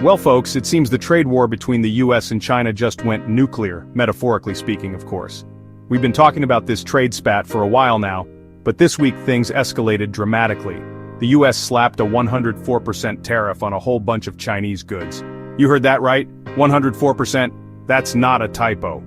Well folks, it seems the trade war between the US and China just went nuclear, metaphorically speaking of course. We've been talking about this trade spat for a while now, but this week things escalated dramatically. The US slapped a 104% tariff on a whole bunch of Chinese goods. You heard that right? 104%? That's not a typo.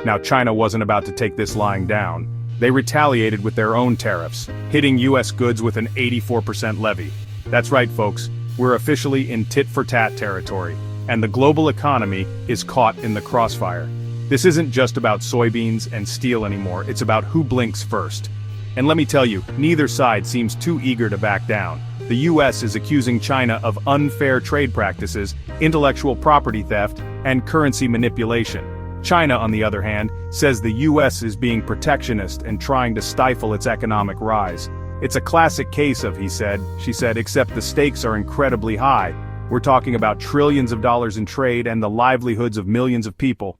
Now China wasn't about to take this lying down. They retaliated with their own tariffs, hitting US goods with an 84% levy. That's right folks. We're officially in tit-for-tat territory, and the global economy is caught in the crossfire. This isn't just about soybeans and steel anymore, it's about who blinks first. And let me tell you, neither side seems too eager to back down. The US is accusing China of unfair trade practices, intellectual property theft, and currency manipulation. China, on the other hand, says the US is being protectionist and trying to stifle its economic rise. It's a classic case of she said, except the stakes are incredibly high. We're talking about trillions of dollars in trade and the livelihoods of millions of people.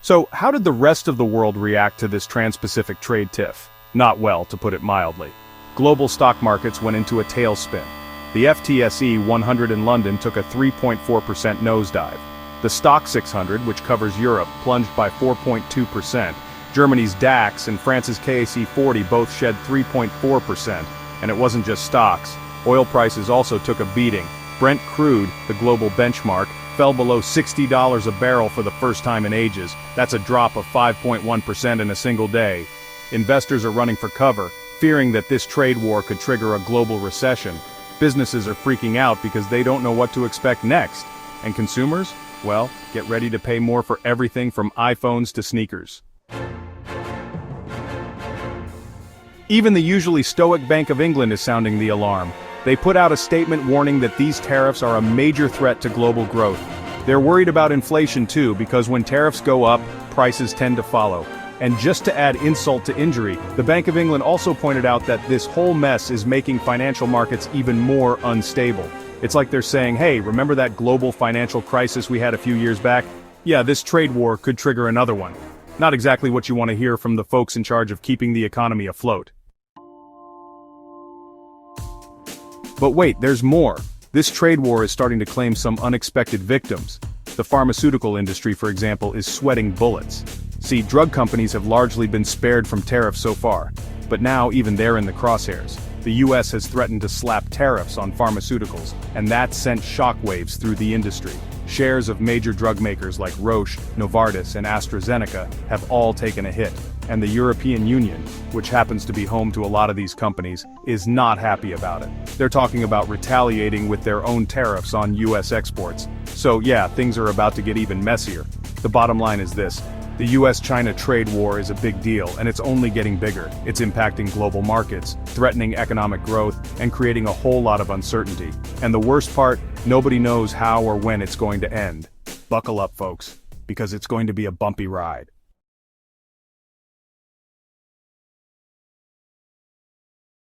So, how did the rest of the world react to this trans-Pacific trade tiff? Not well, to put it mildly. Global stock markets went into a tailspin. The FTSE 100 in London took a 3.4% nosedive. The Stock 600, which covers Europe, plunged by 4.2%. Germany's DAX and France's CAC 40 both shed 3.4%, and it wasn't just stocks. Oil prices also took a beating. Brent crude, the global benchmark, fell below $60 a barrel for the first time in ages. That's a drop of 5.1% in a single day. Investors are running for cover, fearing that this trade war could trigger a global recession. Businesses are freaking out because they don't know what to expect next. And consumers? Well, get ready to pay more for everything from iPhones to sneakers. Even the usually stoic Bank of England is sounding the alarm. They put out a statement warning that these tariffs are a major threat to global growth. They're worried about inflation too, because when tariffs go up, prices tend to follow. And just to add insult to injury, the Bank of England also pointed out that this whole mess is making financial markets even more unstable. It's like they're saying, hey, remember that global financial crisis we had a few years back? Yeah, this trade war could trigger another one. Not exactly what you want to hear from the folks in charge of keeping the economy afloat. But wait, there's more. This trade war is starting to claim some unexpected victims. The pharmaceutical industry, for example, is sweating bullets. See, drug companies have largely been spared from tariffs so far, but now even they're in the crosshairs. The US has threatened to slap tariffs on pharmaceuticals, and that sent shockwaves through the industry. Shares of major drug makers like Roche, Novartis, and AstraZeneca have all taken a hit, and the European Union, which happens to be home to a lot of these companies, is not happy about it. They're talking about retaliating with their own tariffs on US exports. So yeah, things are about to get even messier. The bottom line is this. The US-China trade war is a big deal, and it's only getting bigger. It's impacting global markets, threatening economic growth, and creating a whole lot of uncertainty. And the worst part, nobody knows how or when it's going to end. Buckle up, folks, because it's going to be a bumpy ride.